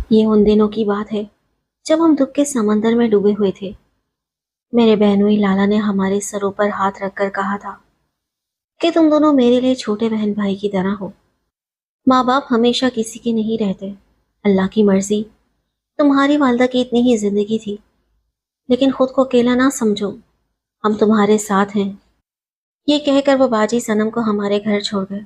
یہ ان دنوں کی بات ہے جب ہم دکھ کے سمندر میں ڈوبے ہوئے تھے۔ میرے بہنوئی لالا نے ہمارے سروں پر ہاتھ رکھ کر کہا تھا کہ تم دونوں میرے لیے چھوٹے بہن بھائی کی طرح ہو۔ ماں باپ ہمیشہ کسی کے نہیں رہتے، اللہ کی مرضی۔ تمہاری والدہ کی اتنی ہی زندگی تھی، لیکن خود کو اکیلا نہ سمجھو، ہم تمہارے ساتھ ہیں۔ یہ کہہ کر وہ باجی صنم کو ہمارے گھر چھوڑ گئے۔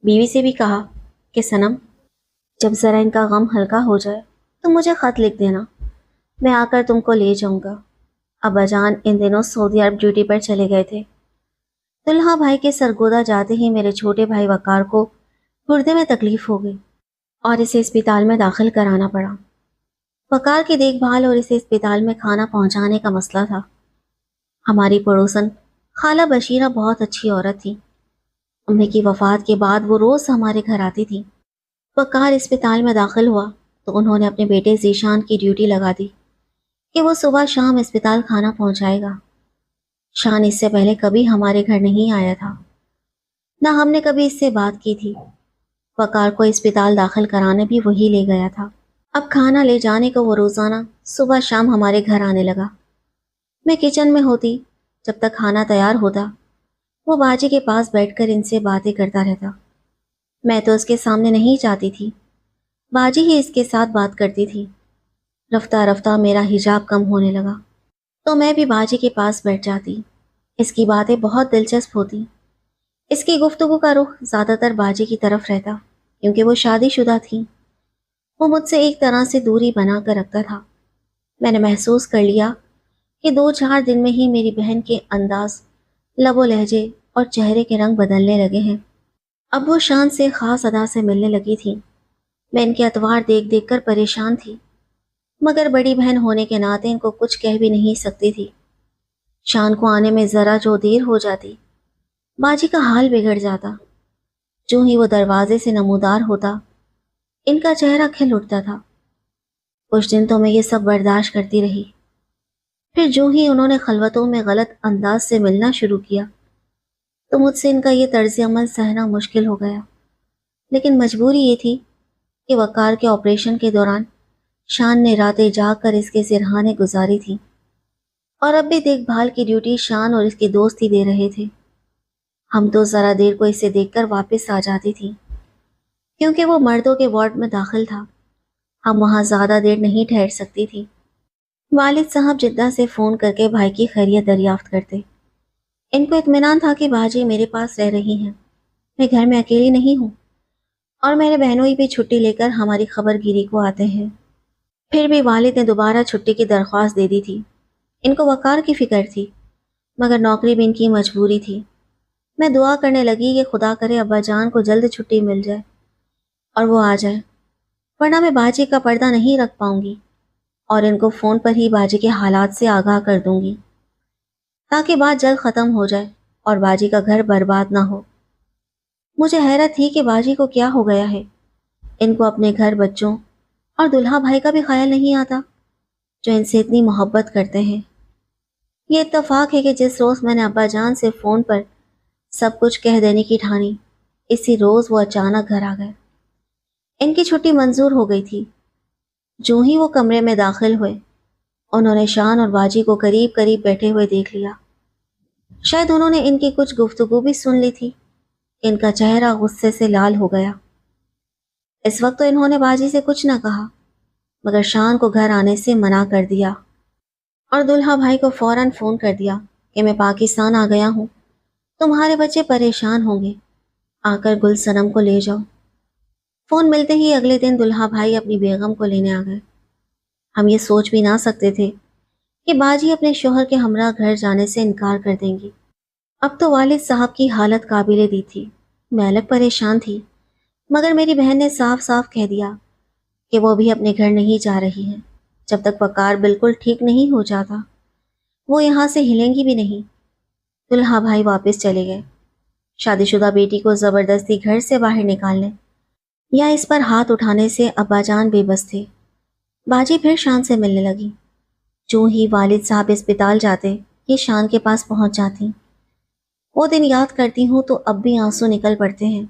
بیوی سے بھی کہا کہ صنم، جب ذرا ان کا غم ہلکا ہو جائے تو مجھے خط لکھ دینا، میں آ کر تم کو لے جاؤں گا۔ ابا جان ان دنوں سعودی عرب ڈیوٹی پر چلے گئے تھے۔ دلہا بھائی کے سرگودا جاتے ہی میرے چھوٹے بھائی وقار کو گردے میں تکلیف ہو گئی اور اسے اسپتال میں داخل کرانا پڑا۔ وقار کی دیکھ بھال اور اسے اسپتال میں کھانا پہنچانے کا مسئلہ تھا۔ ہماری پڑوسن خالہ بشیرہ بہت اچھی عورت تھی۔ امی کی وفات کے بعد وہ روز ہمارے گھر آتی تھی۔ وقار اسپتال میں داخل ہوا تو انہوں نے اپنے بیٹے ذیشان کی ڈیوٹی لگا دی کہ وہ صبح شام اسپتال کھانا پہنچائے گا۔ شان اس سے پہلے کبھی ہمارے گھر نہیں آیا تھا، نہ ہم نے کبھی اس سے بات کی تھی۔ وقار کو اسپتال داخل کرانے بھی وہی لے گیا تھا۔ اب کھانا لے جانے کو وہ روزانہ صبح شام ہمارے گھر آنے لگا۔ میں کچن میں ہوتی، جب تک کھانا تیار ہوتا وہ باجی کے پاس بیٹھ کر ان سے باتیں کرتا رہتا۔ میں تو اس کے سامنے نہیں جاتی تھی، باجی ہی اس کے ساتھ بات کرتی تھی۔ رفتہ رفتہ میرا حجاب کم ہونے لگا تو میں بھی باجی کے پاس بیٹھ جاتی۔ اس کی باتیں بہت دلچسپ ہوتی۔ اس کی گفتگو کا رخ زیادہ تر باجی کی طرف رہتا کیونکہ وہ شادی شدہ تھی۔ وہ مجھ سے ایک طرح سے دوری بنا کر رکھتا تھا۔ میں نے محسوس کر لیا کہ 2-4 دن میں ہی میری بہن کے انداز، لب و لہجے اور چہرے کے رنگ بدلنے لگے ہیں۔ اب وہ شان سے خاص ادا سے ملنے لگی تھی۔ میں ان کے اتوار دیکھ دیکھ کر پریشان تھی، مگر بڑی بہن ہونے کے ناطے ان کو کچھ کہہ بھی نہیں سکتی تھی۔ شان کو آنے میں ذرا جو دیر ہو جاتی، باجی کا حال بگڑ جاتا۔ جو ہی وہ دروازے سے نمودار ہوتا، ان کا چہرہ کھل اٹھتا تھا۔ کچھ دن تو میں یہ سب برداشت کرتی رہی، پھر جو ہی انہوں نے خلوتوں میں غلط انداز سے ملنا شروع کیا تو مجھ سے ان کا یہ طرز عمل سہنا مشکل ہو گیا۔ لیکن مجبوری یہ تھی کہ وقار کے آپریشن کے دوران شان نے راتیں جاگ کر اس کے سرہانے گزاری تھی، اور اب بھی دیکھ بھال کی ڈیوٹی شان اور اس کے دوست ہی دے رہے تھے۔ ہم تو ذرا دیر کو اسے دیکھ کر واپس آ جاتی تھی کیونکہ وہ مردوں کے وارڈ میں داخل تھا۔ ہم وہاں زیادہ دیر نہیں ٹھہر سکتی تھی۔ والد صاحب جدہ سے فون کر کے بھائی کی خیریت دریافت کرتے۔ ان کو اطمینان تھا کہ باجی میرے پاس رہ رہی ہیں، میں گھر میں اکیلی نہیں ہوں، اور میرے بہنوئی بھی چھٹی لے کر ہماری خبر گیری کو آتے ہیں۔ پھر بھی والد نے دوبارہ چھٹی کی درخواست دے دی تھی۔ ان کو وقار کی فکر تھی، مگر نوکری بھی ان کی مجبوری تھی۔ میں دعا کرنے لگی کہ خدا کرے ابا جان کو جلد چھٹی مل جائے اور وہ آ جائے، ورنہ میں باجی کا پردہ نہیں رکھ پاؤں گی اور ان کو فون پر ہی باجی کے حالات سے آگاہ کر دوں گی تاکہ بات جلد ختم ہو جائے اور باجی کا گھر برباد نہ ہو۔ مجھے حیرت تھی کہ باجی کو کیا ہو گیا ہے۔ ان کو اپنے گھر، بچوں اور دلہا بھائی کا بھی خیال نہیں آتا جو ان سے اتنی محبت کرتے ہیں۔ یہ اتفاق ہے کہ جس روز میں نے ابا جان سے فون پر سب کچھ کہہ دینے کی ٹھانی، اسی روز وہ اچانک گھر آ گئے۔ ان کی چھٹی منظور ہو گئی تھی۔ جو ہی وہ کمرے میں داخل ہوئے، انہوں نے شان اور باجی کو قریب قریب بیٹھے ہوئے دیکھ لیا۔ شاید انہوں نے ان کی کچھ گفتگو بھی سن لی تھی۔ ان کا چہرہ غصے سے لال ہو گیا۔ اس وقت تو انہوں نے باجی سے کچھ نہ کہا، مگر شان کو گھر آنے سے منع کر دیا اور دلہا بھائی کو فوراً فون کر دیا کہ میں پاکستان آ گیا ہوں، تمہارے بچے پریشان ہوں گے، آ کر گل صنم کو لے جاؤ۔ فون ملتے ہی اگلے دن دلہا بھائی اپنی بیگم کو لینے آ گئے۔ ہم یہ سوچ بھی نہ سکتے تھے کہ باجی اپنے شوہر کے ہمراہ گھر جانے سے انکار کر دیں گی۔ اب تو والد صاحب کی حالت قابل دید تھی۔ میں الگ پریشان تھی، مگر میری بہن نے صاف صاف کہہ دیا کہ وہ بھی اپنے گھر نہیں جا رہی ہیں جب تک وقار بالکل ٹھیک نہیں ہو جاتا۔ وہ یہاں سے ہلیں گی بھی نہیں۔ دلہا بھائی واپس چلے گئے۔ شادی شدہ بیٹی کو زبردستی گھر سے باہر نکالنے یا اس پر ہاتھ اٹھانے سے ابا جان بے بس تھے۔ باجی پھر شان سے ملنے لگی۔ جو ہی والد صاحب اسپتال جاتے، یہ شان کے پاس پہنچ جاتی۔ وہ دن یاد کرتی ہوں تو اب بھی آنسو نکل پڑتے ہیں۔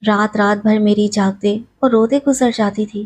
رات رات بھر میری جاگتے اور روتے گزر جاتی تھی۔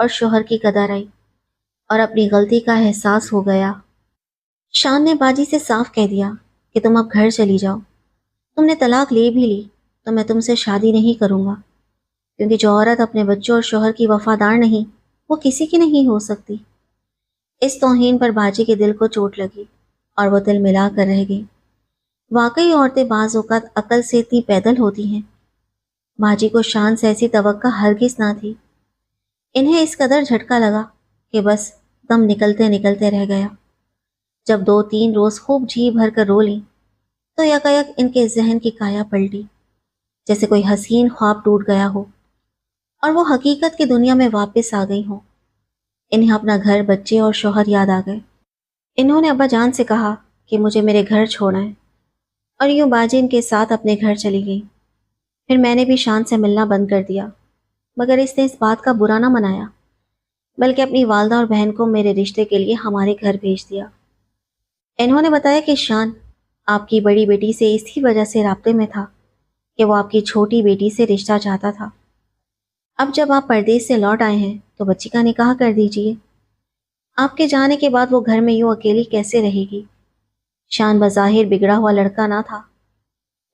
اور شوہر کی قدر آئی اور اپنی غلطی کا احساس ہو گیا۔ شان نے باجی سے صاف کہہ دیا کہ تم اب گھر چلی جاؤ، تم نے طلاق لے بھی لی تو میں تم سے شادی نہیں کروں گا، کیونکہ جو عورت اپنے بچوں اور شوہر کی وفادار نہیں وہ کسی کی نہیں ہو سکتی۔ اس توہین پر باجی کے دل کو چوٹ لگی اور وہ دل ملا کر رہ گئی۔ واقعی عورتیں بعض اوقات عقل سے اتنی پیدل ہوتی ہیں۔ باجی کو شان سے ایسی توقع ہرگز نہ تھی۔ انہیں اس قدر جھٹکا لگا کہ بس دم نکلتے نکلتے رہ گیا۔ جب 2-3 روز خوب جی بھر کر رو لیں تو یکایک ان کے ذہن کی کایا پلٹی، جیسے کوئی حسین خواب ٹوٹ گیا ہو اور وہ حقیقت کی دنیا میں واپس آ گئی ہوں۔ انہیں اپنا گھر، بچے اور شوہر یاد آ گئے۔ انہوں نے ابا جان سے کہا کہ مجھے میرے گھر چھوڑنا ہے، اور یوں باجی ان کے ساتھ اپنے گھر چلی گئی۔ پھر میں نے بھی شان سے ملنا بند کر دیا، مگر اس نے اس بات کا برا نہ منایا، بلکہ اپنی والدہ اور بہن کو میرے رشتے کے لیے ہمارے گھر بھیج دیا۔ انہوں نے بتایا کہ شان آپ کی بڑی بیٹی سے اسی وجہ سے رابطے میں تھا کہ وہ آپ کی چھوٹی بیٹی سے رشتہ چاہتا تھا۔ اب جب آپ پردیس سے لوٹ آئے ہیں تو بچی کا نکاح کر دیجیے۔ آپ کے جانے کے بعد وہ گھر میں یوں اکیلی کیسے رہے گی؟ شان بظاہر بگڑا ہوا لڑکا نہ تھا۔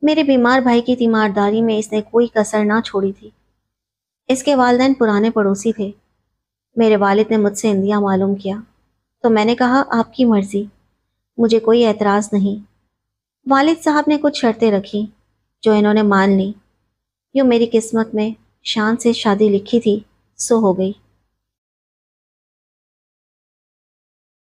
میرے بیمار بھائی کی تیمارداری میں اس نے کوئی کسر نہ چھوڑی تھی۔ اس کے والدین پرانے پڑوسی تھے۔ میرے والد نے مجھ سے اندیا معلوم کیا تو میں نے کہا آپ کی مرضی، مجھے کوئی اعتراض نہیں۔ والد صاحب نے کچھ شرطیں رکھی جو انہوں نے مان لی۔ یوں میری قسمت میں شان سے شادی لکھی تھی سو ہو گئی۔